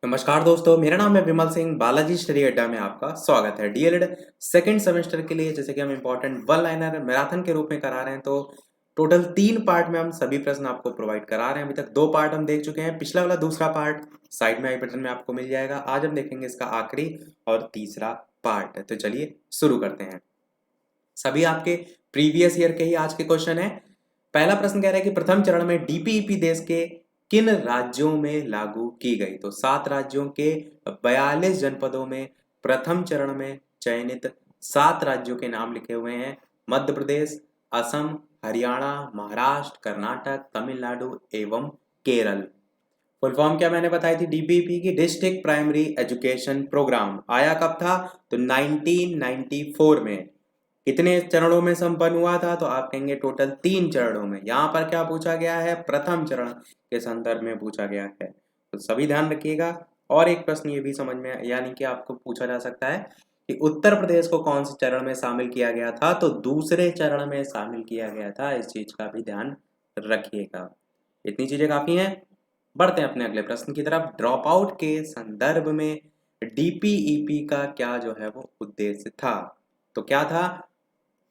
नमस्कार दोस्तों, मेरा नाम है विमल सिंह। बालाजी स्टडी अड्डा में आपका स्वागत है। डीएलएड सेकंड सेमेस्टर के लिए जैसे कि हम इम्पोर्टेंट वन लाइनर मैराथन के रूप में करा रहे हैं, तो टोटल 3 पार्ट में हम सभी प्रश्न आपको प्रोवाइड करा रहे हैं। अभी तक 2 पार्ट हम देख चुके हैं। पिछला वाला दूसरा पार्ट साइड में आई बटन में आपको मिल जाएगा। आज हम देखेंगे इसका आखिरी और तीसरा पार्ट। तो चलिए शुरू करते हैं। सभी आपके प्रीवियस ईयर के ही आज के क्वेश्चन है। पहला प्रश्न कह रहा है कि प्रथम चरण में डीपीईपी देश के किन राज्यों में लागू की गई। तो 7 राज्यों के 42 जनपदों में प्रथम चरण में चयनित 7 राज्यों के नाम लिखे हुए हैं। मध्य प्रदेश, असम, हरियाणा, महाराष्ट्र, कर्नाटक, तमिलनाडु एवं केरल। फुल फॉर्म क्या मैंने बताई थी डीपीईपी की? District primary education programme. आया कब था? तो 1994 में। कितने चरणों में संपन्न हुआ था? तो आप कहेंगे टोटल 3 चरणों में। यहाँ पर क्या पूछा गया है? प्रथम चरण के संदर्भ में पूछा गया है, तो सभी ध्यान रखिएगा। और एक प्रश्न ये भी समझ में यानी कि आपको पूछा जा सकता है कि उत्तर प्रदेश को कौन से चरण में शामिल किया गया था? तो दूसरे चरण में शामिल किया गया था। इस चीज का भी ध्यान रखिएगा। इतनी चीजें काफी हैं। बढ़ते हैं अपने अगले प्रश्न की तरफ। ड्रॉप आउट के संदर्भ में डीपीईपी का क्या जो है वो उद्देश्य था? तो क्या था?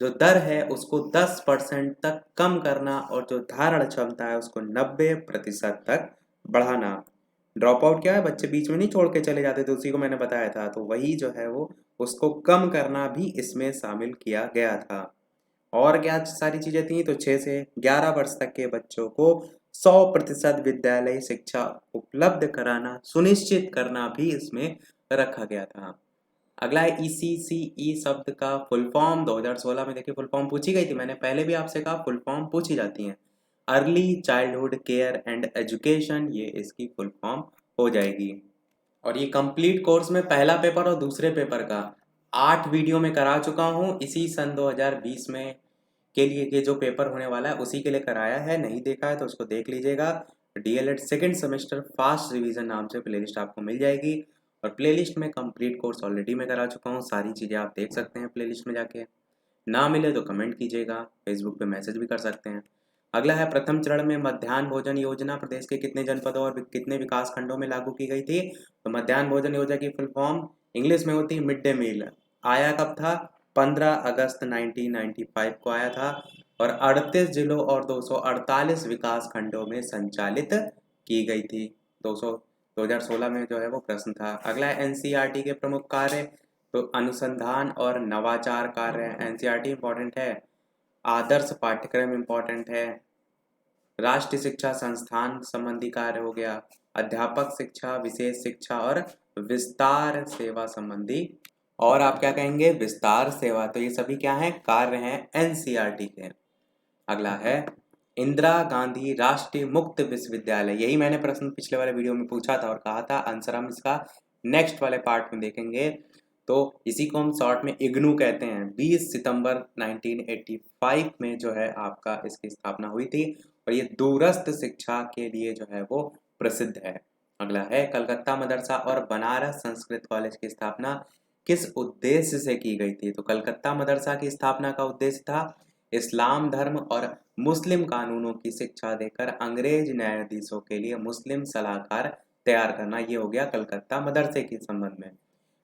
जो दर है उसको 10% तक कम करना और जो धारण क्षमता है उसको 90% तक बढ़ाना। ड्रॉप आउट क्या है? बच्चे बीच में नहीं छोड़ के चले जाते थे, उसी को मैंने बताया था। तो वही जो है वो उसको कम करना भी इसमें शामिल किया गया था। और क्या सारी चीजें थी? तो 6 से 11 वर्ष तक के बच्चों को 100% विद्यालय शिक्षा उपलब्ध कराना सुनिश्चित करना भी इसमें रखा गया था। अगला है ईसीसीई शब्द का फुल फॉर्म। 2016 में देखिए फुल फॉर्म पूछी गई थी। मैंने पहले भी आपसे कहा फुल फॉर्म पूछी जाती हैं। Early childhood care and education, ये इसकी फुल फॉर्म हो जाएगी। और ये कंप्लीट कोर्स में पहला पेपर और दूसरे पेपर का 8 वीडियो में करा चुका हूँ। इसी सन 2020 में के लिए ये जो पेपर होने वाला है उसी के लिए कराया है। नहीं देखा है तो उसको देख लीजिएगा। DElEd second semester fast revision नाम से प्लेलिस्ट आपको मिल जाएगी। और प्लेलिस्ट में कंप्लीट कोर्स ऑलरेडी मैं करा चुका हूँ। सारी चीज़ें आप देख सकते हैं प्लेलिस्ट में जाके। ना मिले तो कमेंट कीजिएगा, फेसबुक पे मैसेज भी कर सकते हैं। अगला है प्रथम चरण में मध्याह्न भोजन योजना प्रदेश के कितने जनपदों और कितने विकास खंडों में लागू की गई थी? तो मध्याह्न भोजन योजना की फुल फॉर्म इंग्लिश में होती है मिड डे मील। आया कब था? 15 अगस्त 1995 को आया था। और 38 जिलों और 248 विकास खंडों में संचालित की गई थी। 2016 में जो है वो प्रश्न था। अगला है एनसीईआरटी के प्रमुख कार्य। तो अनुसंधान और नवाचार कार्य। एनसीईआरटी इंपॉर्टेंट है। आदर्श पाठ्यक्रम इंपॉर्टेंट है। राष्ट्रीय शिक्षा संस्थान संबंधी कार्य हो गया। अध्यापक शिक्षा, विशेष शिक्षा और विस्तार सेवा संबंधी। और आप क्या कहेंगे? विस्तार सेवा। तो ये सभी क्या हैं? कार्य हैं एनसीईआरटी के। अगला है इंदिरा गांधी राष्ट्रीय मुक्त विश्वविद्यालय। यही मैंने प्रश्न पिछले वाले वीडियो में पूछा था और कहा था आंसर हम इसका नेक्स्ट वाले पार्ट में देखेंगे। तो इसी को हम शॉर्ट में इग्नू कहते हैं। 20 सितंबर 1985 में जो है आपका इसकी स्थापना हुई थी। और ये दूरस्थ शिक्षा के लिए जो है वो प्रसिद्ध है। अगला है कलकत्ता मदरसा और बनारस संस्कृत कॉलेज की स्थापना किस उद्देश्य से की गई थी? तो कलकत्ता मदरसा की स्थापना का उद्देश्य था इस्लाम धर्म और मुस्लिम कानूनों की शिक्षा देकर अंग्रेज न्यायाधीशों के लिए मुस्लिम सलाहकार तैयार करना। ये हो गया कलकत्ता मदरसे के संबंध में।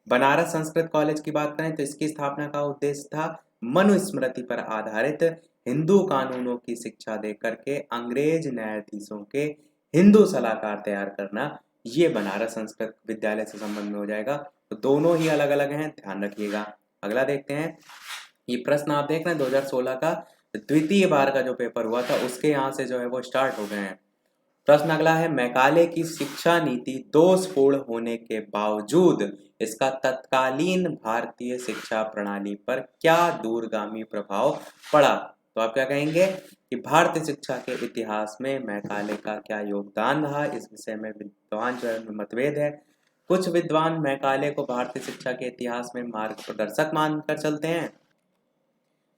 बनारस संस्कृत कॉलेज की बात करें तो इसकी स्थापना का उद्देश्य था मनुस्मृति पर आधारित हिंदू कानूनों की शिक्षा देकर के अंग्रेज न्यायाधीशों के हिंदू सलाहकार तैयार करना। ये बनारस संस्कृत विद्यालय से संबंध में हो जाएगा। तो दोनों ही अलग अलग हैं, ध्यान रखिएगा। अगला देखते हैं। ये प्रश्न आप देख रहे हैं 2016 का द्वितीय बार का जो पेपर हुआ था उसके यहाँ से जो है वो स्टार्ट हो गए हैं। प्रश्न अगला है मैकाले की शिक्षा नीति दोषपूर्ण होने के बावजूद इसका तत्कालीन भारतीय शिक्षा प्रणाली पर क्या दूरगामी प्रभाव पड़ा? तो आप क्या कहेंगे कि भारतीय शिक्षा के इतिहास में मैकाले का क्या योगदान रहा? इस विषय में विद्वान जो है मतभेद है। कुछ विद्वान मैकाले को भारतीय शिक्षा के इतिहास में मार्गदर्शक मानकर चलते हैं।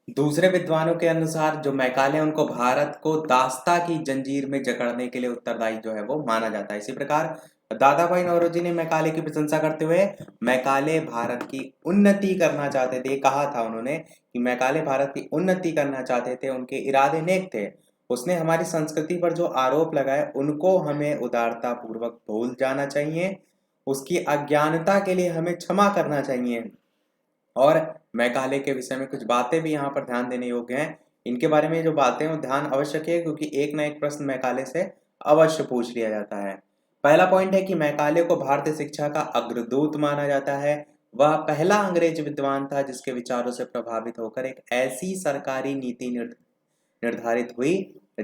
दूसरे विद्वानों के अनुसार जो मैकाले उनको भारत को दास्ता की जंजीर में जकड़ने के लिए उत्तरदायी जो है वो माना जाता है। इसी प्रकार दादा भाई नौरोजी ने मैकाले की प्रशंसा करते हुए मैकाले भारत की उन्नति करना चाहते थे। कहा था उन्होंने कि मैकाले भारत की उन्नति करना चाहते थे, उनके इरादे नेक थे। उसने हमारी संस्कृति पर जो आरोप लगाए उनको हमें उदारता पूर्वक भूल जाना चाहिए। उसकी अज्ञानता के लिए हमें क्षमा करना चाहिए। और मैकाले के विषय में कुछ बातें भी यहाँ पर ध्यान देने योग्य हैं। इनके बारे में जो बातें हैं वो ध्यान अवश्य रखिए, क्योंकि एक ना एक प्रश्न मैकाले से अवश्य पूछ लिया जाता है। पहला पॉइंट है कि मैकाले को भारतीय शिक्षा का अग्रदूत माना जाता है। वह पहला अंग्रेज विद्वान था जिसके विचारों से प्रभावित होकर एक ऐसी सरकारी नीति निर्धारित हुई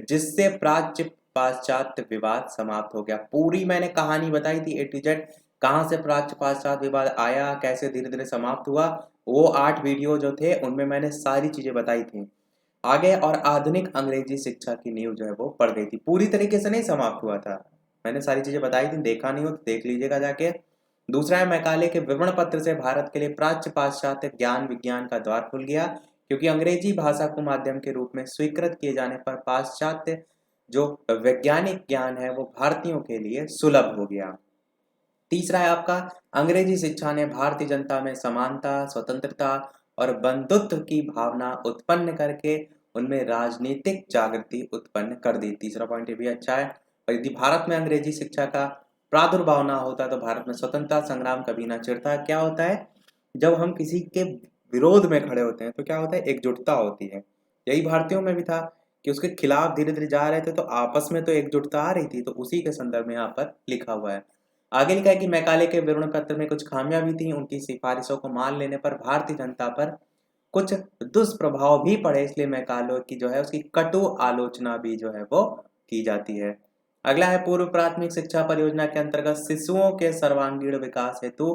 जिससे प्राच्य पाश्चात्य विवाद समाप्त हो गया। पूरी मैंने कहानी बताई थी ए टू जेड, कहाँ से प्राच्य पाश्चात्य विवाद आया, कैसे धीरे धीरे समाप्त हुआ। वो 8 वीडियो जो थे उनमें मैंने सारी चीजें बताई थी आगे। और आधुनिक अंग्रेजी शिक्षा की नींव जो है वो पड़ गई थी, पूरी तरीके से नहीं समाप्त हुआ था। मैंने सारी चीजें बताई थी, देखा नहीं हो तो देख लीजिएगा जाके। दूसरा है, मैकाले के विवरण पत्र से भारत के लिए प्राच्य पाश्चात्य ज्ञान विज्ञान का द्वार खुल गया, क्योंकि अंग्रेजी भाषा को माध्यम के रूप में स्वीकृत किए जाने पर पाश्चात्य जो वैज्ञानिक ज्ञान है वो भारतीयों के लिए सुलभ हो गया। तीसरा है आपका, अंग्रेजी शिक्षा ने भारतीय जनता में समानता, स्वतंत्रता और बंधुत्व की भावना उत्पन्न करके उनमें राजनीतिक जागृति उत्पन्न कर दी। तीसरा पॉइंट ये भी अच्छा है। और यदि भारत में अंग्रेजी शिक्षा का प्रादुर्भाव ना होता तो भारत में स्वतंत्रता संग्राम कभी ना छिड़ता। क्या होता है, जब हम किसी के विरोध में खड़े होते हैं तो क्या होता है, एकजुटता होती है। यही भारतीयों में भी था कि उसके खिलाफ धीरे धीरे जा रहे थे तो आपस में तो एकजुटता आ रही थी, तो उसी के संदर्भ में यहाँ पर लिखा हुआ है। आगे लिखा है कि मैकाले के विवरण पत्र में कुछ खामियां भी थी, उनकी सिफारिशों को मान लेने पर भारतीय जनता पर कुछ दुष्प्रभाव भी पड़े, इसलिए मैकाले की जो है उसकी कटु आलोचना भी जो है वो की जाती है। अगला है, पूर्व प्राथमिक शिक्षा परियोजना के अंतर्गत शिशुओं के सर्वांगीण विकास हेतु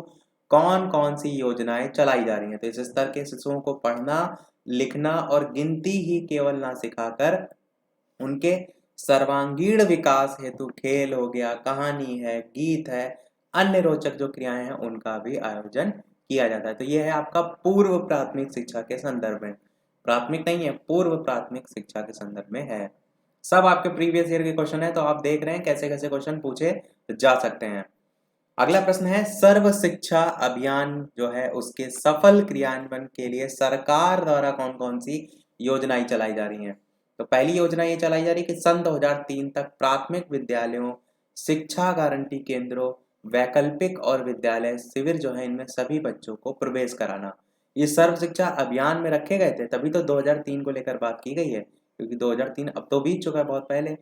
कौन कौन सी योजनाएं चलाई जा रही हैं। तो इस स्तर के शिशुओं को पढ़ना लिखना और गिनती ही केवल ना सिखाकर उनके सर्वांगीण विकास हेतु खेल हो गया, कहानी है, गीत है, अन्य रोचक जो क्रियाएं हैं उनका भी आयोजन किया जाता है। तो यह है आपका पूर्व प्राथमिक शिक्षा के संदर्भ में, प्राथमिक नहीं है, पूर्व प्राथमिक शिक्षा के संदर्भ में है। सब आपके प्रीवियस ईयर के क्वेश्चन है, तो आप देख रहे हैं कैसे कैसे क्वेश्चन पूछे जा सकते हैं। अगला प्रश्न है, सर्व शिक्षा अभियान जो है उसके सफल क्रियान्वयन के लिए सरकार द्वारा कौन कौन सी योजनाएं चलाई जा रही हैं। तो पहली योजना ये चलाई जा रही है कि सन 2003 तक प्राथमिक विद्यालयों, शिक्षा गारंटी केंद्रों, वैकल्पिक और विद्यालय शिविर जो है इनमें सभी बच्चों को प्रवेश कराना। ये सर्व शिक्षा अभियान में रखे गए थे, तभी तो 2003 को लेकर बात की गई है, क्योंकि 2003 अब तो बीत चुका है बहुत पहले।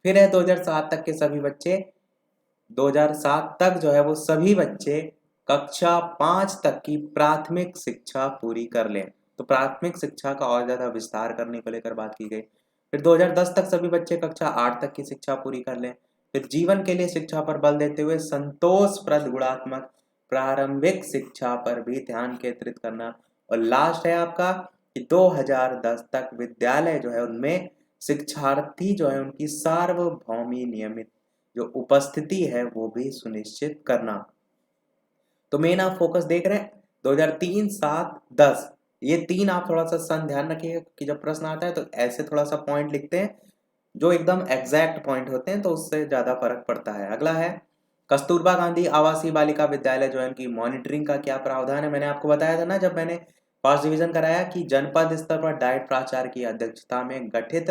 फिर है 2007 तक के सभी बच्चे, 2007 तक जो है वो सभी बच्चे कक्षा 5 तक की प्राथमिक शिक्षा पूरी कर लें। तो प्राथमिक शिक्षा का और ज्यादा विस्तार करने को लेकर बात की गई। फिर 2010 तक सभी बच्चे कक्षा 8 तक की शिक्षा पूरी कर लें। फिर जीवन के लिए शिक्षा पर बल देते हुए संतोषप्रद गुणात्मक प्रारंभिक शिक्षा पर भी ध्यान केंद्रित करना। और लास्ट है आपका कि 2010 तक विद्यालय जो है उनमें शिक्षार्थी जो है उनकी सार्वभौमी नियमित जो उपस्थिति है वो भी सुनिश्चित करना। तो मेन आप फोकस देख रहे हैं 2003, 7, 10, ये तीन आप थोड़ा सा सन ध्यान रखिएगा कि जब प्रश्न आता है तो ऐसे थोड़ा सा पॉइंट लिखते हैं जो एकदम एग्जैक्ट पॉइंट होते हैं, तो उससे ज्यादा फर्क पड़ता है। अगला है, कस्तूरबा गांधी आवासीय बालिका विद्यालय जो है उनकी मॉनिटरिंग का क्या प्रावधान है। मैंने आपको बताया था ना जब मैंने फर्स्ट डिवीजन कराया कि जनपद स्तर पर डाइट प्राचार्य की अध्यक्षता में गठित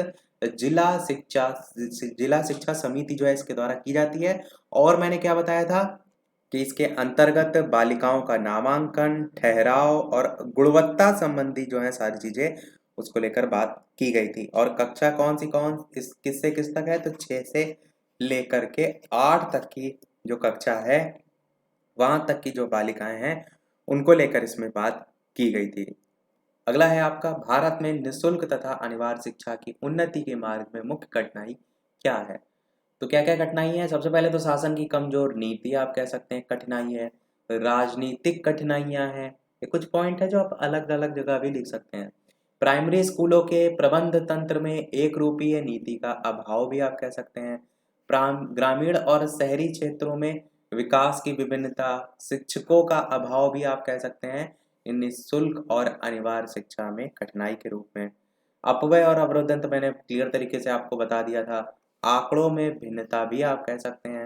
जिला शिक्षा समिति जो है इसके द्वारा की जाती है। और मैंने क्या बताया था कि इसके अंतर्गत बालिकाओं का नामांकन, ठहराव और गुणवत्ता संबंधी जो है सारी चीजें उसको लेकर बात की गई थी। और कक्षा कौन इस किस से किस तक है, तो 6 से लेकर के 8 तक की जो कक्षा है वहां तक की जो बालिकाएं हैं उनको लेकर इसमें बात की गई थी। अगला है आपका, भारत में निःशुल्क तथा अनिवार्य शिक्षा की उन्नति के मार्ग में मुख्य कठिनाई क्या है। तो क्या क्या कठिनाई है, सबसे पहले तो शासन की कमजोर नीति आप कह सकते हैं कठिनाई है, राजनीतिक कठिनाइयां हैं, ये कुछ पॉइंट है जो आप अलग अलग जगह भी लिख सकते हैं। प्राइमरी स्कूलों के प्रबंध तंत्र में एक रूपीय नीति का अभाव भी आप कह सकते हैं। ग्रामीण और शहरी क्षेत्रों में विकास की विभिन्नता, शिक्षकों का अभाव भी आप कह सकते हैं इन निःशुल्क और अनिवार्य शिक्षा में कठिनाई के रूप में। अपव्यय और अवरोधन तो मैंने क्लियर तरीके से आपको बता दिया था। आंकड़ों में भिन्नता भी आप कह सकते हैं,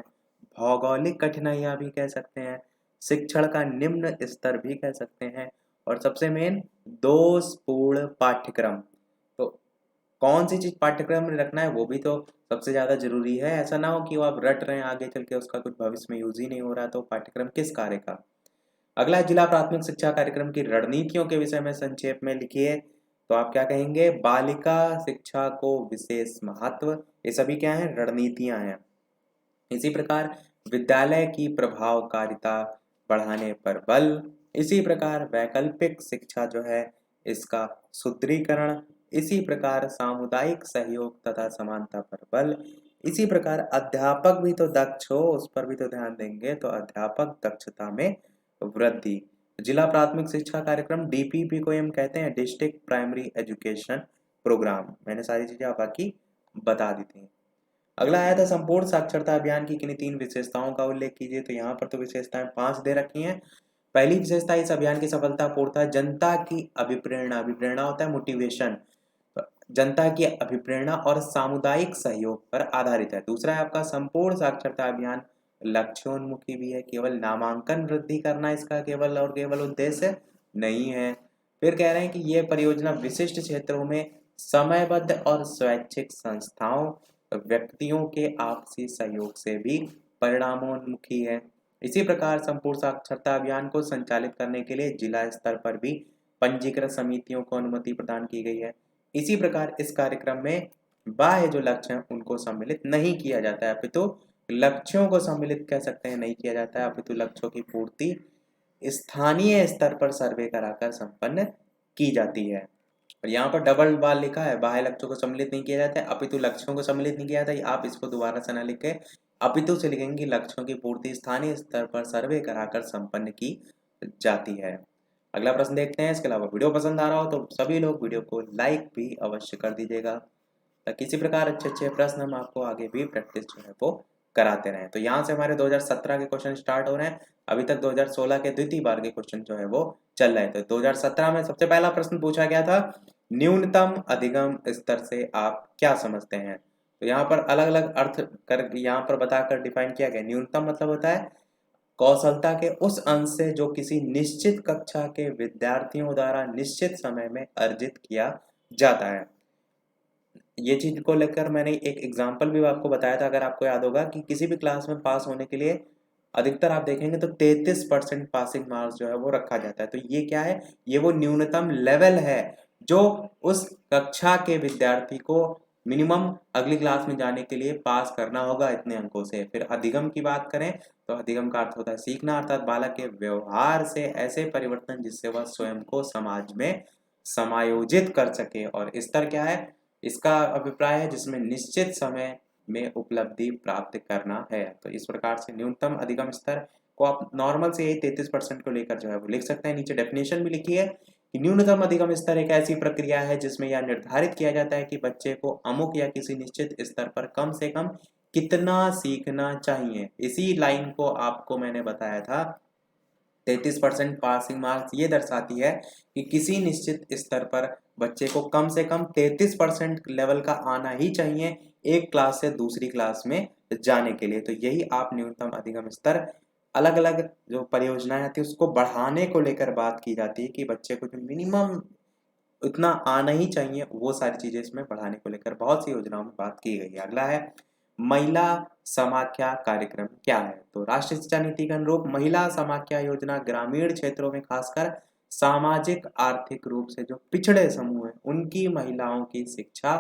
भौगोलिक कठिनाइयां भी कह सकते हैं, शिक्षण का निम्न स्तर भी कह सकते हैं, और सबसे मेन दोषपूर्ण पाठ्यक्रम। तो कौन सी चीज़ पाठ्यक्रम में रखना है वो भी तो सबसे ज़्यादा ज़रूरी है। ऐसा ना हो कि वो आप रट रहे हैं, आगे चल के उसका कुछ भविष्य में यूज़ ही नहीं हो रहा, तो पाठ्यक्रम किस कार्य का। अगला है जिला प्राथमिक शिक्षा कार्यक्रम की रणनीतियों के विषय में संक्षेप में लिखिए। तो आप क्या कहेंगे, बालिका शिक्षा को विशेष महत्व, ये सभी क्या है, रणनीतियां हैं। इसी प्रकार विद्यालय की प्रभावकारिता बढ़ाने पर बल, इसी प्रकार वैकल्पिक शिक्षा जो है इसका सुदृढ़ीकरण, इसी प्रकार सामुदायिक सहयोग तथा समानता पर बल, इसी प्रकार अध्यापक भी तो दक्ष हो, उस पर भी तो ध्यान देंगे, तो अध्यापक दक्षता में वृद्धि। जिला प्राथमिक शिक्षा कार्यक्रम डीपीपी को हम कहते हैं डिस्ट्रिक्ट प्राइमरी एजुकेशन प्रोग्राम। मैंने सारी चीजें आप बाकी बता दी थी। अगला आया था संपूर्ण साक्षरता अभियान की किन्हीं 3 विशेषताओं का उल्लेख कीजिए। तो यहाँ पर तो विशेषताएं 5 दे रखी हैं। पहली विशेषता, इस अभियान की सफलता पूर्णतः जनता की अभिप्रेरणा, अभिप्रेरणा होता है मोटिवेशन, जनता की अभिप्रेरणा और सामुदायिक सहयोग पर आधारित है। दूसरा है आपका संपूर्ण साक्षरता अभियान लक्ष्योन्मुखी भी है, केवल नामांकन वृद्धि करना इसका केवल और केवल उद्देश्य नहीं है। फिर कह रहे हैं कि यह परियोजना विशिष्ट क्षेत्रों में समयबद्ध और स्वैच्छिक संस्थाओं व्यक्तियों के आपसी सहयोग से भी परिणामोन्मुखी है। इसी प्रकार संपूर्ण साक्षरता अभियान को संचालित करने के लिए जिला स्तर पर भी पंजीकृत समितियों को अनुमति प्रदान की गई है। इसी प्रकार इस कार्यक्रम में बाह्य जो लक्ष्य हैं उनको सम्मिलित नहीं किया जाता है, अपितु लक्ष्यों को सम्मिलित कह सकते हैं नहीं किया जाता है, अपितु लक्ष्यों की पूर्ति स्थानीय स्तर पर सर्वे कराकर संपन्न की जाती है। और यहाँ पर डबल बार लिखा है, बाह्य लक्ष्यों को सम्मिलित नहीं किया जाता है, अपितु लक्ष्यों को सम्मिलित नहीं किया जाता है। आप इसको दोबारा से ना लिखे, अपितु से लिखेंगे लक्ष्यों की पूर्ति स्थानीय स्तर पर सर्वे कराकर संपन्न की जाती है। अगला प्रश्न देखते हैं। इसके अलावा वीडियो पसंद आ रहा हो तो सभी लोग वीडियो को लाइक भी अवश्य कर दीजिएगा, ताकि इसी प्रकार अच्छे अच्छे प्रश्न हम आपको आगे भी प्रैक्टिस जो है वो कराते रहें। तो यहाँ से हमारे 2017 के क्वेश्चन स्टार्ट हो रहे हैं। अभी तक 2016 के द्वितीय बार के क्वेश्चन जो है वो चल रहे थे। 2017 में सबसे पहला प्रश्न पूछा गया था, न्यूनतम अधिगम स्तर से आप क्या समझते हैं। तो यहाँ पर अलग अलग अर्थ कर यहाँ पर बताकर डिफाइन किया गया। न्यूनतम मतलब होता है कौशलता के उस अंश से जो किसी निश्चित कक्षा के विद्यार्थियों द्वारा निश्चित समय में अर्जित किया जाता है। ये चीज को लेकर मैंने एक एग्जाम्पल भी आपको बताया था, अगर आपको याद होगा, कि किसी भी क्लास में पास होने के लिए अधिकतर आप देखेंगे तो 33% पासिंग मार्क्स जो है वो रखा जाता है। तो ये क्या है, ये वो न्यूनतम लेवल है जो उस कक्षा के विद्यार्थी को मिनिमम अगली क्लास में जाने के लिए पास करना होगा इतने अंकों से। फिर अधिगम की बात करें तो अधिगम का अर्थ होता है सीखना, अर्थात बालक के व्यवहार से ऐसे परिवर्तन जिससे वह स्वयं को समाज में समायोजित कर सके। और स्तर क्या है, इसका अभिप्राय है जिसमें निश्चित समय में उपलब्धि प्राप्त करना है। तो इस प्रकार से न्यूनतम अधिगम स्तर को आप नॉर्मल से यही 33% को लेकर जो है वो लिख सकते हैं। नीचे डेफिनेशन भी लिखी है कि न्यूनतम अधिगम स्तर एक ऐसी प्रक्रिया है जिसमें यह निर्धारित किया जाता है कि बच्चे को अमुक या किसी निश्चित स्तर पर कम से कम कितना सीखना चाहिए। इसी लाइन को आपको मैंने बताया था, 33% पासिंग मार्क्स ये दर्शाती है कि किसी निश्चित स्तर पर बच्चे को कम से कम 33% लेवल का आना ही चाहिए एक क्लास से दूसरी क्लास में जाने के लिए। तो यही आप न्यूनतम अधिगम स्तर, अलग अलग जो परियोजनाएं आती है उसको बढ़ाने को लेकर बात की जाती है कि बच्चे को जो मिनिमम इतना आना ही चाहिए, वो सारी चीजें इसमें बढ़ाने को लेकर बहुत सी योजनाओं में बात की गई है। अगला है महिला समाख्या कार्यक्रम क्या है। तो राष्ट्रीय शिक्षा नीति के अनुरूप महिला समाख्या योजना ग्रामीण क्षेत्रों में खासकर सामाजिक आर्थिक रूप से जो पिछड़े समूह हैं उनकी महिलाओं की शिक्षा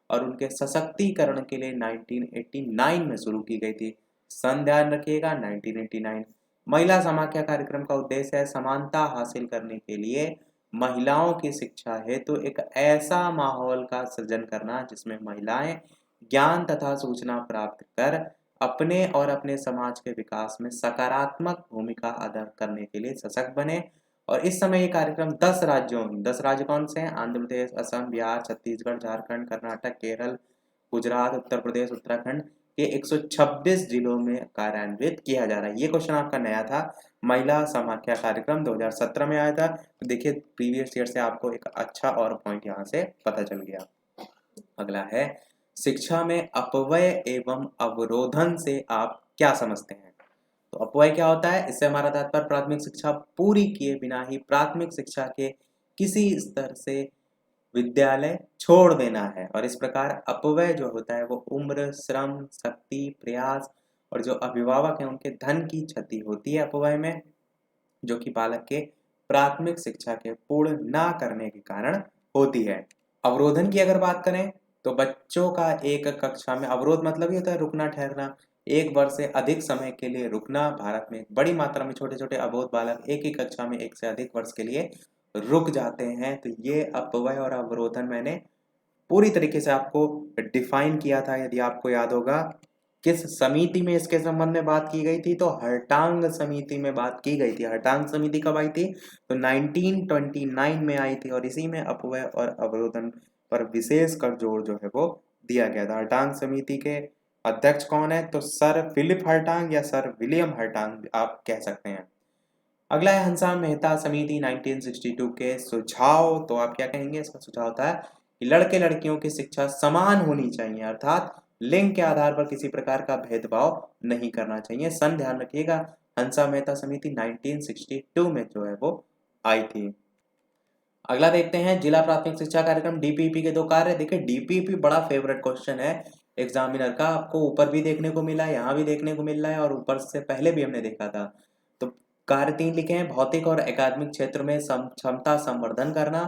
और उनके सशक्तिकरण के लिए 1989 में शुरू की गई थी। सन ध्यान रखिएगा 1989। महिला समाख्या कार्यक्रम का उद्देश्य है समानता हासिल करने के लिए महिलाओं की शिक्षा हेतु एक ऐसा माहौल का सृजन करना जिसमें महिलाएं ज्ञान तथा सूचना प्राप्त कर अपने और अपने समाज के विकास में सकारात्मक भूमिका अदा करने के लिए सशक्त बने। और इस समय ये कार्यक्रम 10 राज्यों, 10 राज्य कौन से हैं, आंध्र प्रदेश, असम, बिहार, छत्तीसगढ़, झारखंड, कर्नाटक, केरल, गुजरात, उत्तर प्रदेश, उत्तराखंड के 126 जिलों में कार्यान्वित किया जा रहा है। ये क्वेश्चन आपका नया था, महिला समाख्या कार्यक्रम 2017 में आया था। तो देखिए प्रीवियस ईयर से आपको एक अच्छा और पॉइंट यहाँ से पता चल गया। अगला है शिक्षा में अपव्यय एवं अवरोधन से आप क्या समझते हैं। तो अपव्यय क्या होता है, इससे हमारा तात्पर्य प्राथमिक शिक्षा पूरी किए बिना ही प्राथमिक शिक्षा के किसी स्तर से विद्यालय छोड़ देना है। और इस प्रकार अपव्यय जो होता है वो उम्र, श्रम, शक्ति, प्रयास और जो अभिभावक हैं उनके धन की क्षति होती है अपव्यय में, जो कि बालक के प्राथमिक शिक्षा के पूर्ण ना करने के कारण होती है। अवरोधन की अगर बात करें तो बच्चों का एक कक्षा में, अवरोध मतलब ये होता है रुकना, ठहरना, एक वर्ष से अधिक समय के लिए रुकना। भारत में बड़ी मात्रा में छोटे छोटे अबोध बालक एक ही कक्षा में एक से अधिक वर्ष के लिए रुक जाते हैं। तो ये अपव्यय और अवरोधन मैंने पूरी तरीके से आपको डिफाइन किया था, यदि आपको याद होगा। किस समिति में इसके संबंध में बात की गई थी? तो हर्टांग समिति में बात की गई थी। हर्टांग समिति कब आई थी? तो 1929 में आई थी और इसी में अपव्यय और अवरोधन पर विशेष कर जोर जो है वो दिया गया था। हर्टांग समिति के अध्यक्ष कौन है? तो सर फिलिप हर्टांग या सर विलियम हर्टांग आप कह सकते हैं। अगला है हंसा मेहता समिति 1962 के सुझाव। तो आप क्या कहेंगे? इसका सुझाव था कि लड़के लड़कियों की शिक्षा समान होनी चाहिए, अर्थात लिंग के आधार पर किसी प्रकार का भेदभाव नहीं करना चाहिए। सन ध्यान रखिएगा, हंसा मेहता समिति 1962 में जो है वो आई थी। अगला देखते हैं जिला प्राथमिक शिक्षा कार्यक्रम डीपीपी के दो कार्य। देखिए डीपीपी बड़ा फेवरेट क्वेश्चन है एग्जामिनर का, आपको ऊपर भी देखने को मिला है, यहाँ भी देखने को मिल रहा है और ऊपर से पहले भी हमने देखा था। तो कार्य 3 लिखे हैं, भौतिक और एकाडमिक क्षेत्र में क्षमता संवर्धन करना,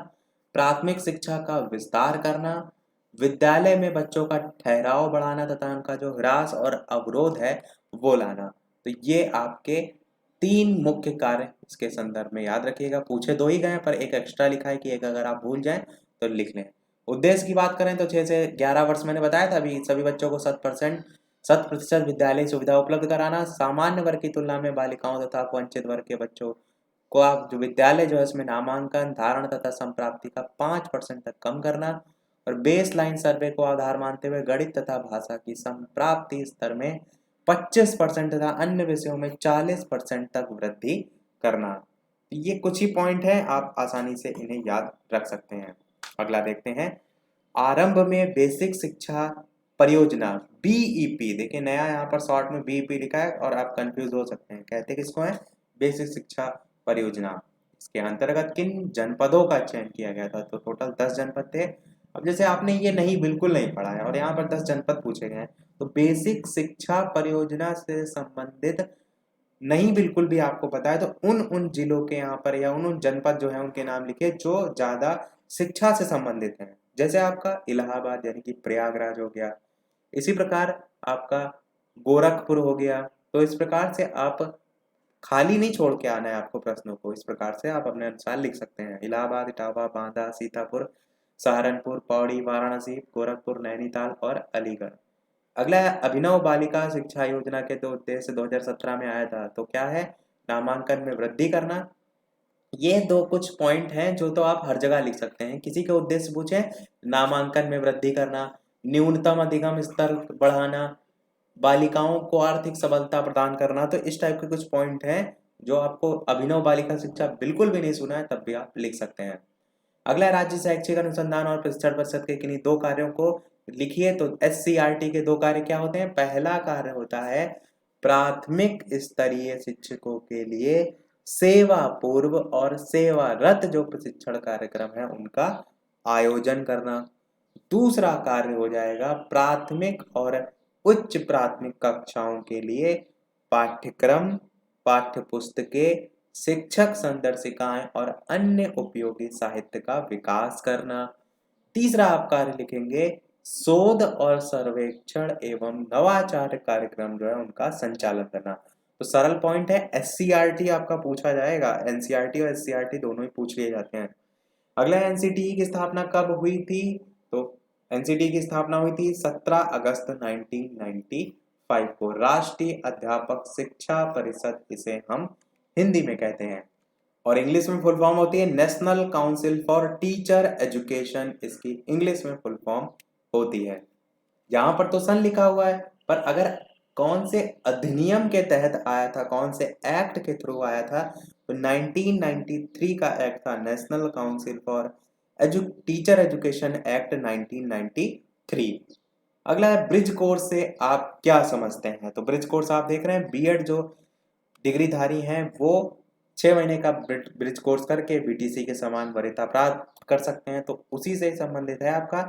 प्राथमिक शिक्षा का विस्तार करना, विद्यालय में बच्चों का ठहराव बढ़ाना तथा उनका जो ह्रास और अवरोध है वो लाना। तो ये आपके 3 मुख्य कार्य इसके संदर्भ में याद रखिएगा। पूछे 2 ही गए पर एक एक्स्ट्रा लिखा है कि एक अगर आप भूल जाएं तो लिख लें। उद्देश्य की बात करें तो 6 से 11 वर्ष मैंने बताया था अभी, सभी बच्चों को 100% विद्यालय सुविधा उपलब्ध कराना, सामान्य वर्ग की तुलना में बालिकाओं तथा वंचित वर्ग के बच्चों को आप जो विद्यालय जो है उसमें नामांकन, धारण तथा संप्राप्ति का 5% तक कम करना और बेस लाइन सर्वे को आधार मानते हुए गणित तथा भाषा की संप्राप्ति स्तर में 25% तथा अन्य विषयों में 40% तक वृद्धि करना। ये कुछ ही पॉइंट है, आप आसानी से इन्हें याद रख सकते हैं। अगला देखते हैं, आरंभ में बेसिक शिक्षा परियोजना बीईपी। देखिए नया यहाँ पर शॉर्ट में बीईपी लिखा है और आप कंफ्यूज हो सकते हैं, कहते किसको है? बेसिक शिक्षा परियोजना। इसके अंतर्गत किन जनपदों का चयन किया गया था? तो टोटल 10 जनपद थे। अब जैसे आपने ये नहीं बिल्कुल नहीं पढ़ा है और यहाँ पर 10 जनपद पूछे गए हैं, तो बेसिक शिक्षा परियोजना से संबंधित नहीं बिल्कुल भी आपको पता है तो उन जिलों के यहाँ पर या उन जनपद जो है उनके नाम लिखिए जो ज्यादा शिक्षा से संबंधित हैं। जैसे आपका इलाहाबाद यानी कि प्रयागराज हो गया, इसी प्रकार आपका गोरखपुर हो गया। तो इस प्रकार से आप खाली नहीं छोड़ के आना है आपको प्रश्नों को, इस प्रकार से आप अपने अनुसार लिख सकते हैं। इलाहाबाद, इटावा, बांदा, सीतापुर, सहारनपुर, पौड़ी, वाराणसी, गोरखपुर, नैनीताल और अलीगढ़। अगला है अभिनव बालिका शिक्षा योजना के 2 उद्देश्य 2017 में आया था। तो क्या है? नामांकन में वृद्धि करना। ये 2 कुछ पॉइंट हैं जो तो आप हर जगह लिख सकते हैं। किसी के उद्देश्य पूछे, नामांकन में वृद्धि करना, न्यूनतम अधिगम स्तर बढ़ाना, बालिकाओं को आर्थिक सबलता प्रदान करना। तो इस टाइप के कुछ पॉइंट हैं जो आपको अभिनव बालिका शिक्षा बिल्कुल भी नहीं सुना है तब भी आप लिख सकते हैं। अगला राज्य शैक्षिक अनुसंधान और प्रशिक्षण परिषद के किन्हीं 2 कार्यों को लिखिए। तो एससीईआरटी के 2 कार्य क्या होते हैं? पहला कार्य होता है प्राथमिक स्तरीय शिक्षकों के लिए सेवा पूर्व और सेवारत जो प्रशिक्षण कार्यक्रम है उनका आयोजन करना। दूसरा कार्य हो जाएगा प्राथमिक और उच्च प्राथमिक कक्षाओं के लिए पाठ्यक्रम, पाठ्य पुस्तकें, शिक्षक संदर्शिकाएं और अन्य उपयोगी साहित्य का विकास करना। तीसरा आप कार्य लिखेंगे शोध और सर्वेक्षण एवं नवाचार कार्यक्रम जो है उनका संचालन करना। तो सरल पॉइंट है, एससीईआरटी आपका पूछा जाएगा, एनसीईआरटी और एससीईआरटी दोनों ही पूछ लिए जाते हैं। अगला एनसीटीई की स्थापना कब हुई थी? तो एनसीटीई की स्थापना हुई थी 17 अगस्त 1995 को। राष्ट्रीय अध्यापक शिक्षा परिषद इसे हम हिंदी में कहते हैं और इंग्लिश में फुल फॉर्म होती है national council for teacher education, इसकी इंग्लिश में फुल फॉर्म होती है। यहाँ पर तो सन लिखा हुआ है पर अगर कौन से अधिनियम के तहत आया था, कौन से एक्ट के थ्रू आया था, तो 1993 का एक्ट था national council for teacher education act 1993। अगला है ब्रिज कोर्स से आप क्या समझते हैं? तो ब्रिज कोर्स आप देख रहे हैं बीएड जो डिग्रीधारी हैं वो 6 महीने का ब्रिज कोर्स करके बीटीसी के समान वरीयता प्राप्त कर सकते हैं। तो उसी से संबंधित है आपका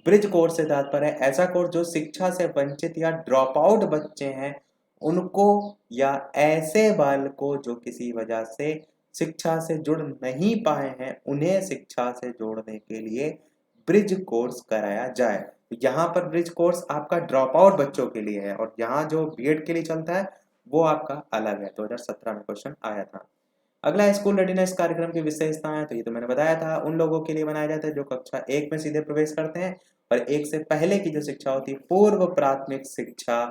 ब्रिज कोर्स से तात्पर्य है ऐसा कोर्स जो शिक्षा से वंचित या ड्रॉप आउट बच्चे हैं उनको या ऐसे बालकों जो किसी वजह से शिक्षा से जुड़ नहीं पाए हैं उन्हें शिक्षा से जोड़ने के लिए ब्रिज कोर्स कराया जाए। यहाँ पर ब्रिज कोर्स आपका ड्रॉप आउट बच्चों के लिए है और यहाँ जो बीएड के लिए चलता है वो आपका अलग है। 2017 में क्वेश्चन आया था। अगला स्कूल रेडीनेस कार्यक्रम की विशेषताएं हैं, तो ये तो मैंने बताया था उन लोगों के लिए बनाया जाता है जो कक्षा 1 में सीधे प्रवेश करते हैं और 1 से पहले की जो शिक्षा होती है पूर्व प्राथमिक शिक्षा,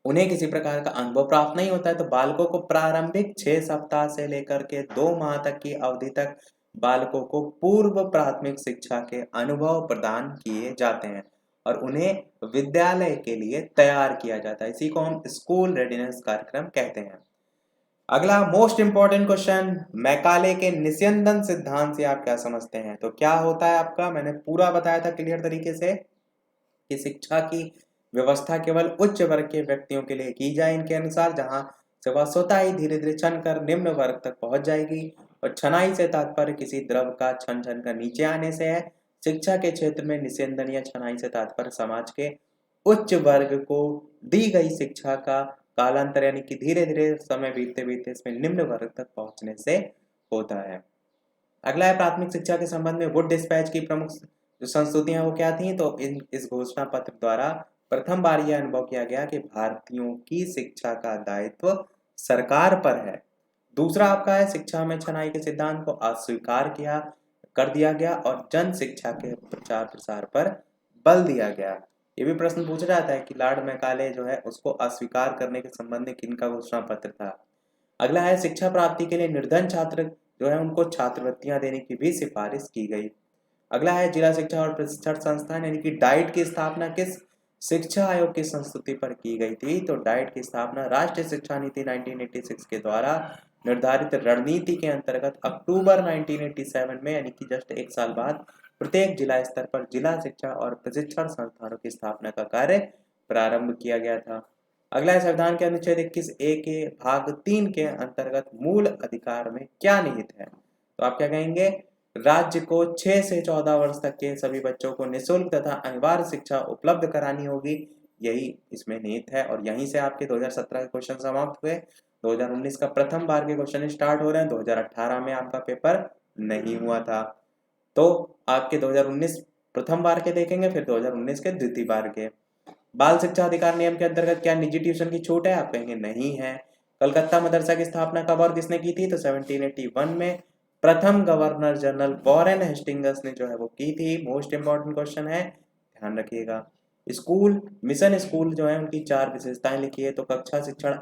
उन्हें किसी प्रकार का अनुभव प्राप्त नहीं होता है। तो बालकों को प्रारंभिक 6 सप्ताह से लेकर के 2 माह तक की अवधि तक बालकों को पूर्व प्राथमिक शिक्षा के अनुभव प्रदान किए जाते हैं और उन्हें विद्यालय के लिए तैयार किया जाता है। इसी को हम स्कूल रेडीनेस कार्यक्रम कहते हैं। अगला मोस्ट इंपॉर्टेंट क्वेश्चन, मैकाले के निस्यंदन सिद्धांत से आप क्या समझते हैं? तो क्या होता है आपका, मैंने पूरा बताया था क्लियर तरीके से कि शिक्षा की व्यवस्था केवल उच्च वर्ग के व्यक्तियों के लिए की जाए इनके अनुसार, जहां से वह स्वतः ही धीरे धीरे छन कर निम्न वर्ग तक पहुंच जाएगी। और छनाई से तात्पर्य किसी द्रव का छन छन कर नीचे आने से है। शिक्षा के क्षेत्र में निस्यंदन या छनाई से तात्पर्य समाज के उच्च वर्ग को दी गई शिक्षा का कालांतर यानी कि धीरे धीरे समय बीतते बीतते इसमें निम्न वर्ग तक पहुंचने से होता है। अगला है प्राथमिक शिक्षा के संबंध में वुड डिस्पैच की प्रमुख जो संस्तुतियां वो क्या थी? तो इस घोषणा पत्र द्वारा प्रथम बार यह अनुभव किया गया कि भारतीयों की शिक्षा का दायित्व सरकार पर है। दूसरा आपका है शिक्षा में छनाई के सिद्धांत को अस्वीकार किया कर दिया गया और जन शिक्षा के प्रचार प्रसार पर बल दिया गया। ये भी प्रश्न पूछा जाता है कि लॉर्ड मैकाले जो है उसको अस्वीकार करने के संबंध में किनका घोषणा पत्र था। अगला है शिक्षा प्राप्ति के लिए निर्धन छात्र जो है उनको छात्रवृत्तियां देने की भी सिफारिश की गई। अगला है जिला शिक्षा और प्रशिक्षण संस्थान यानी कि डाइट की स्थापना किस शिक्षा आयोग की संस्तुति पर की गई थी? तो डाइट की स्थापना राष्ट्रीय शिक्षा नीति 1986 के द्वारा निर्धारित रणनीति के अंतर्गत अक्टूबर 1987 में यानी कि जस्ट एक साल बाद प्रत्येक जिला स्तर पर जिला शिक्षा और प्रशिक्षण संस्थानों की स्थापना का कार्य प्रारंभ किया गया था। अगला है संविधान के अनुच्छेद 21A के भाग 3 के अंतर्गत मूल अधिकार में क्या निहित है? तो आप क्या कहेंगे? राज्य को 6 से 14 वर्ष तक के सभी बच्चों को निःशुल्क तथा अनिवार्य शिक्षा उपलब्ध करानी होगी, यही इसमें निहित है। और यहीं से आपके 2017 के क्वेश्चन समाप्त हुए। 2019 का प्रथम बार के क्वेश्चन स्टार्ट हो रहे हैं। 2018 में आपका पेपर नहीं हुआ था, तो आपके 2019 प्रथम बार के देखेंगे, फिर 2019 के द्वितीय बार के। बाल शिक्षा अधिकार नियम के अंतर्गत क्या निजी ट्यूशन की छूट है? आप कहेंगे नहीं है। कलकत्ता मदरसा की स्थापना कब और किसने की थी? तो 1781 में प्रथम गवर्नर जनरल वॉरेन हेस्टिंग्स ने जो है वो की थी। मोस्ट इंपॉर्टेंट क्वेश्चन है, ध्यान रखिएगा। स्कूल मिशन स्कूल जो है उनकी 4 विशेषताएं लिखी है। तो कक्षा शिक्षण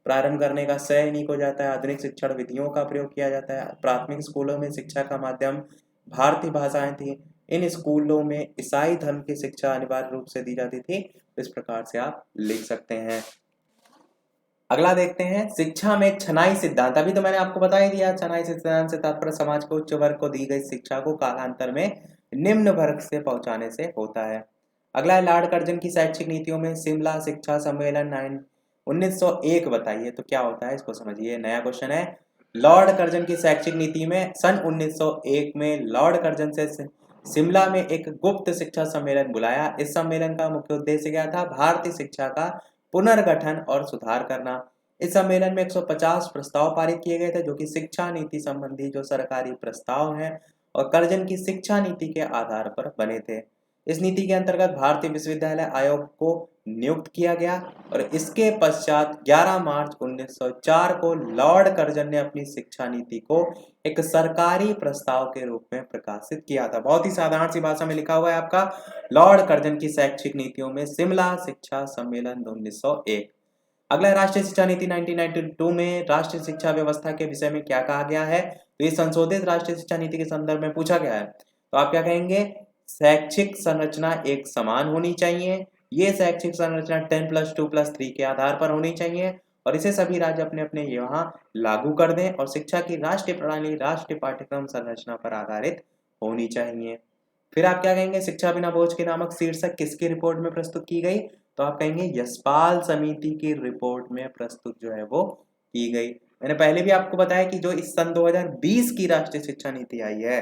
प्रारंभ करने का सैनिक हो जाता है। आधुनिक शिक्षण विधियों का प्रयोग किया जाता है। प्राथमिक स्कूलों में शिक्षा का माध्यम भारतीय भाषाएं थी। इन स्कूलों में ईसाई धर्म की शिक्षा अनिवार्य रूप से दी जाती थी। इस प्रकार से आप लिख सकते हैं। अगला देखते हैं शिक्षा में छनाई सिद्धांत। अभी तो मैंने आपको बता ही दिया, छनाई सिद्धांत से तात्पर्य समाज को उच्च वर्ग को दी गई शिक्षा को कालांतर में निम्न वर्ग से पहुंचाने से होता है। अगला है लॉर्ड कर्जन की शैक्षिक नीतियों में शिमला शिक्षा सम्मेलन 1901 बताइए। तो क्या होता है इसको समझिए, नया क्वेश्चन है। लॉर्ड कर्जन की शैक्षिक नीति में सन 1901 में लॉर्ड कर्जन से शिमला में एक गुप्त शिक्षा सम्मेलन बुलाया। इस सम्मेलन का मुख्य उद्देश्य क्या था? भारतीय शिक्षा का पुनर्गठन और सुधार करना। इस सम्मेलन में 150 प्रस्ताव पारित किए गए थे जो कि शिक्षा नीति संबंधी जो सरकारी प्रस्ताव हैं और कर्जन की शिक्षा नीति के आधार पर बने थे। इस नीति के अंतर्गत भारतीय विश्वविद्यालय आयोग को नियुक्त किया गया और इसके पश्चात 11 मार्च 1904 को लॉर्ड कर्जन ने अपनी शिक्षा नीति को एक सरकारी प्रस्ताव के रूप में प्रकाशित किया था। बहुत ही साधारण सी भाषा में लिखा हुआ है आपका, लॉर्ड कर्जन की शैक्षिक नीतियों में शिमला शिक्षा सम्मेलन 1901। अगला राष्ट्रीय शिक्षा नीति 1992 में राष्ट्रीय शिक्षा व्यवस्था के विषय में क्या कहा गया है? तो ये संशोधित राष्ट्रीय शिक्षा नीति के संदर्भ में पूछा गया है। तो आप क्या कहेंगे? शैक्षिक संरचना एक समान होनी चाहिए। ये शैक्षिक संरचना 10+2+3 के आधार पर होनी चाहिए और इसे सभी राज्य अपने अपने यहाँ लागू कर दें और शिक्षा की राष्ट्रीय प्रणाली राष्ट्रीय पाठ्यक्रम संरचना पर आधारित होनी चाहिए। फिर आप क्या कहेंगे? शिक्षा बिना बोझ के नामक शीर्षक किसकी रिपोर्ट में प्रस्तुत की गई? तो आप कहेंगे यशपाल समिति की रिपोर्ट में प्रस्तुत जो है वो की गई। मैंने पहले भी आपको बताया कि जो इस सन 2020 की राष्ट्रीय शिक्षा नीति आई है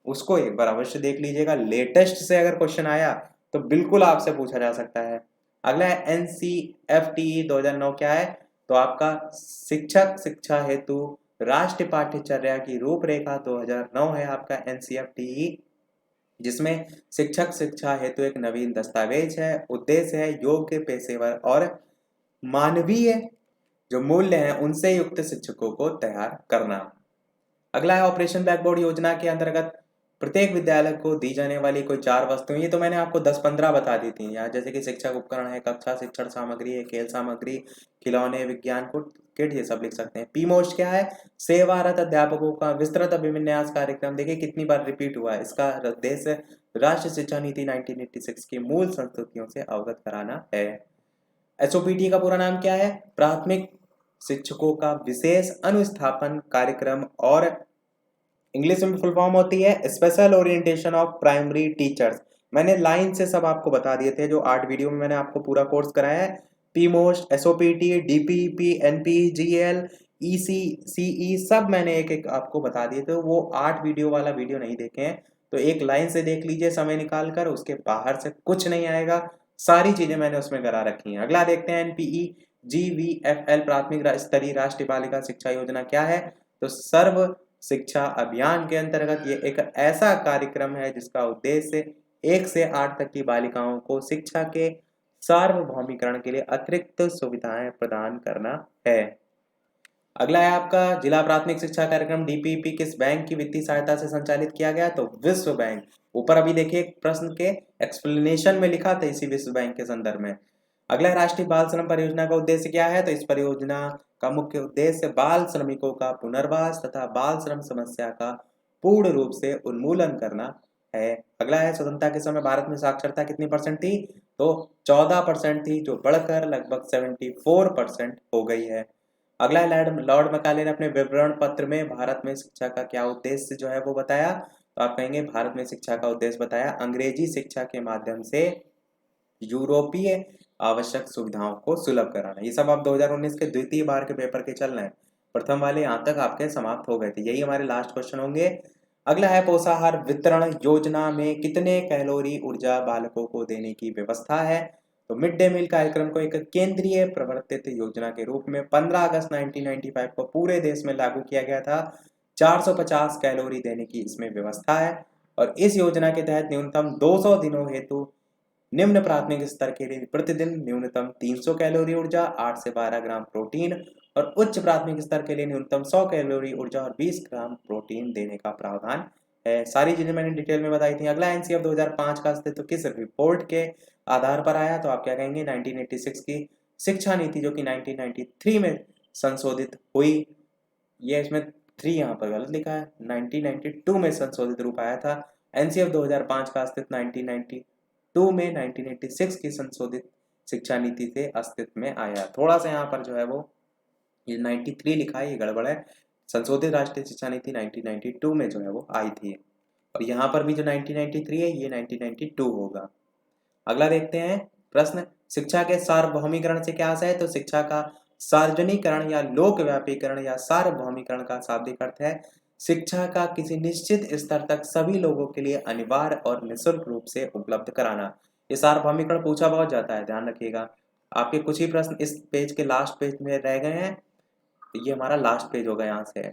उसको एक बार अवश्य देख लीजिएगा। लेटेस्ट से अगर क्वेश्चन आया तो बिल्कुल आपसे पूछा जा सकता है। अगला है NCFTE 2009 क्या है, तो आपका शिक्षक शिक्षा हेतु राष्ट्रीय पाठ्यचर्या की रूपरेखा 2009 है आपका NCFTE, जिसमें शिक्षक शिक्षा हेतु एक नवीन दस्तावेज है। उद्देश्य है योग्य, पेशेवर और मानवीय जो मूल्य हैं उनसे युक्त शिक्षकों को तैयार करना। अगला है ऑपरेशन ब्लैकबोर्ड योजना के अंतर्गत प्रत्येक विद्यालय को दी जाने वाली कोई 4 वस्तुएं, ये तो मैंने आपको 10-15 बता दी थी यहाँ, जैसे कि शिक्षक उपकरण है, कक्षा शिक्षण सामग्री है, खेल सामग्री, खिलौने, विज्ञान किट, ये सब लिख सकते हैं। पीमोस्ट क्या है, सेवारत अध्यापकों का विस्तृत अभिविन्यास कार्यक्रम। देखिए कितनी बार रिपीट हुआ है। इसका उद्देश्य राष्ट्रीय शिक्षा नीति 1986 की मूल संस्तुतियों से अवगत कराना है। SOPT का पूरा नाम क्या है, प्राथमिक शिक्षकों का विशेष अनुस्थापन कार्यक्रम, और इंग्लिश में फुल फॉर्म होती है special orientation of primary teachers. मैंने लाइन से सब आपको बता दिए थे, जो 8 वीडियो में मैंने आपको पूरा कोर्स कराया है। पीमोस्ट, SOPT, DPEP, NPGL, EC, CE सब मैंने एक एक आपको बता दिए थे। वो 8 वीडियो वाला वीडियो नहीं देखे हैं तो एक लाइन से देख लीजिए समय निकाल कर, उसके बाहर से कुछ नहीं आएगा, सारी चीजें मैंने उसमें करा रखी हैं। अगला देखते हैं NPEGVFL प्राथमिक स्तरीय राष्ट्रीय बालिका शिक्षा योजना क्या है, तो सर्व शिक्षा अभियान के अंतर्गत ये एक ऐसा कार्यक्रम है जिसका उद्देश्य 1 से 8 तक की बालिकाओं को शिक्षा के सार्वभौमिकरण के लिए अतिरिक्त सुविधाएं प्रदान करना है। अगला है आपका जिला प्राथमिक शिक्षा कार्यक्रम DPEP किस बैंक की वित्तीय सहायता से संचालित किया गया, तो विश्व बैंक। ऊपर अभी देखिए प्रश्न के एक्सप्लेनेशन में लिखा था इसी विश्व बैंक के संदर्भ में। अगला राष्ट्रीय बाल श्रम परियोजना का उद्देश्य क्या है, तो इस परियोजना का मुख्य उद्देश्य बाल श्रमिकों का पुनर्वास तथा बाल श्रम समस्या का पूर्ण रूप से उन्मूलन करना है। अगला है स्वतंत्रता के समय भारत में साक्षरता कितनी % थी, तो 14% थी, जो बढ़कर लगभग 74% हो गई है। अगला है लॉर्ड मैकाले ने अपने विवरण पत्र में भारत में शिक्षा का क्या उद्देश्य जो है वो बताया, तो आप कहेंगे भारत में शिक्षा का उद्देश्य बताया अंग्रेजी शिक्षा के माध्यम से यूरोपीय आवश्यक सुविधाओं को सुलभ कराना। ये सब आप 2019 के द्वितीय बार के पेपर के चल रहे हैं, प्रथम वाले यहाँ तक आपके समाप्त हो गए थे। यही हमारे लास्ट क्वेश्चन होंगे। अगला है पोषाहार वितरण योजना में कितने कैलोरी ऊर्जा बालकों को देने की व्यवस्था है, तो मिड डे मील कार्यक्रम को एक केंद्रीय प्रवर्तित योजना के रूप में 15 अगस्त 1995 को पूरे देश में लागू किया गया था। 450 कैलोरी देने की इसमें व्यवस्था है, और इस योजना के तहत न्यूनतम 200 दिनों हेतु निम्न प्राथमिक स्तर के लिए प्रतिदिन न्यूनतम 300 कैलोरी ऊर्जा, 8 से 12 ग्राम प्रोटीन, और उच्च प्राथमिक स्तर के लिए न्यूनतम 100 कैलोरी ऊर्जा और 20 ग्राम प्रोटीन देने का प्रावधान है। सारी चीजें मैंने डिटेल में बताई थी। अगला NCF 2005 का अस्तित्व किस रिपोर्ट के आधार पर आया, तो आप क्या कहेंगे 1986 की शिक्षा नीति, जो कि 1993 में संशोधित हुई। ये इसमें 3 यहाँ पर गलत लिखा है, 1992 में संशोधित रूप आया था। NCF 2005 का अस्तित्व 1992 में 1986 की संशोधित शिक्षा नीति से अस्तित्व में आया। थोड़ा सा यहाँ पर जो है वो ये 93 लिखा है, ये गड़बड़ है। संशोधित राष्ट्रीय शिक्षा नीति 1992 में जो है वो आई थी, और यहाँ पर भी जो 1993 है ये 1992 होगा। अगला देखते हैं प्रश्न, शिक्षा के सार्वभौमिकरण से क्या आशय है, तो शिक्षा का सार्वजनिकरण या लोक व्यापीकरण या सार्वभौमिकरण का शाब्दिक अर्थ है शिक्षा का किसी निश्चित स्तर तक सभी लोगों के लिए अनिवार्य और निःशुल्क रूप से उपलब्ध कराना। ये सार्वभौमिकरण पूछा बहुत जाता है, ध्यान रखिएगा। आपके कुछ ही प्रश्न इस पेज के लास्ट पेज में रह गए हैं, ये हमारा लास्ट पेज होगा। यहाँ से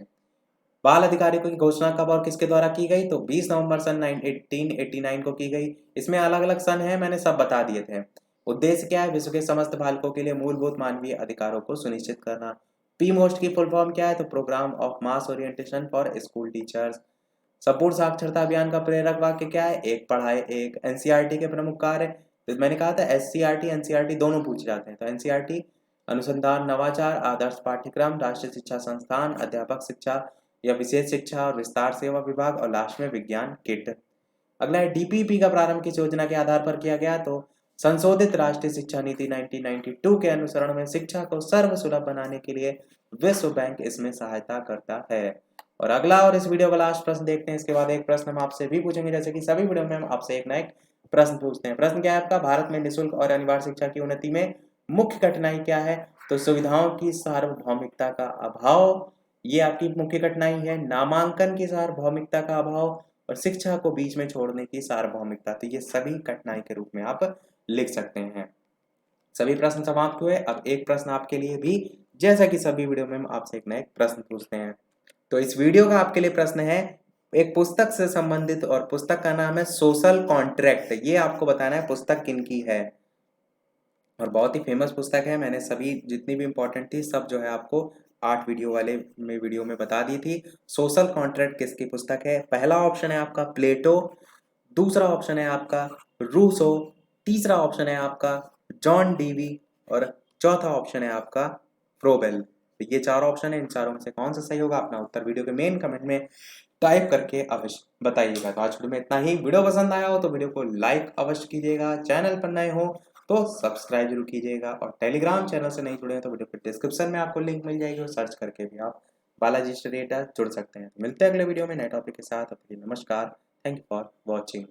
बाल अधिकारियों की घोषणा कब और किसके द्वारा की गई, तो 20 नवंबर सन 1889 को की गई। इसमें अलग अलग सन है, मैंने सब बता दिए थे। उद्देश्य क्या है, विश्व के समस्त बालकों के लिए मूलभूत मानवीय अधिकारों को सुनिश्चित करना। पीमोस्ट की फुल फॉर्म क्या है, तो programme of mass orientation for school teachers. संपूर्ण साक्षरता अभियान का प्रेरक वाक्य क्या है, एक पढ़ाए एक। NCERT के प्रमुख कार्य, तो मैंने कहा था SCERT NCERT दोनों पूछे जाते हैं। तो NCERT अनुसंधान नवाचार, आदर्श पाठ्यक्रम, राष्ट्रीय शिक्षा संस्थान, अध्यापक शिक्षा या विशेष शिक्षा और विस्तार सेवा विभाग, और लास्ट में विज्ञान किट। अगला है DPP का प्रारंभ किस योजना के आधार पर किया गया, तो संशोधित राष्ट्रीय शिक्षा नीति 1992 के अनुसरण में शिक्षा को सर्वसुलभ बनाने के लिए विश्व बैंक इसमें सहायता करता है। और अगला और इस वीडियो का लास्ट प्रश्न देखते हैं, इसके बाद एक प्रश्न हम आपसे भी पूछेंगे, जैसे कि सभी वीडियो में हम आपसे एक ना एक प्रश्न पूछते हैं। प्रश्न क्या है आपका, भारत में निःशुल्क और अनिवार्य शिक्षा की उन्नति में मुख्य कठिनाई क्या है, तो सुविधाओं की सार्वभौमिकता का अभाव, ये आपकी मुख्य कठिनाई है। नामांकन की सार्वभौमिकता का अभाव और शिक्षा को बीच में छोड़ने की सार्वभौमिकता, तो ये सभी कठिनाई के रूप में आप लिख सकते हैं। सभी प्रश्न समाप्त हुए। अब एक प्रश्न आपके लिए भी, जैसा कि सभी वीडियो में हम आपसे एक ना एक प्रश्न पूछते हैं। तो इस वीडियो का आपके लिए प्रश्न है, एक पुस्तक से संबंधित, और पुस्तक का नाम है सोशल कॉन्ट्रैक्ट। ये आपको बताना है पुस्तक किनकी है, और बहुत ही फेमस पुस्तक है। मैंने सभी जितनी भी इंपॉर्टेंट थी सब जो है आपको 8 वीडियो वाले में वीडियो में बता दी थी। सोशल कॉन्ट्रैक्ट किसकी पुस्तक है? पहला ऑप्शन है आपका प्लेटो, दूसरा ऑप्शन है आपका रूसो, तीसरा ऑप्शन है आपका जॉन डीवी, और चौथा ऑप्शन है आपका फ्रोबेल। तो ये 4 ऑप्शन है, इन चारों में से कौन सा सही होगा? अपना उत्तर वीडियो के मेन कमेंट में टाइप करके अवश्य बताइएगा। तो आज वीडियो में इतना ही। वीडियो पसंद आया हो तो वीडियो को लाइक अवश्य कीजिएगा, चैनल पर नए हो तो सब्सक्राइब जरूर कीजिएगा, और टेलीग्राम चैनल से नहीं जुड़े हैं तो वीडियो के डिस्क्रिप्शन में आपको लिंक मिल जाएगी, और सर्च करके भी आप बालाजी स्टडी अड्डा जुड़ सकते हैं। तो मिलते हैं अगले वीडियो में नए टॉपिक के साथ। नमस्कार, थैंक यू फॉर वॉचिंग।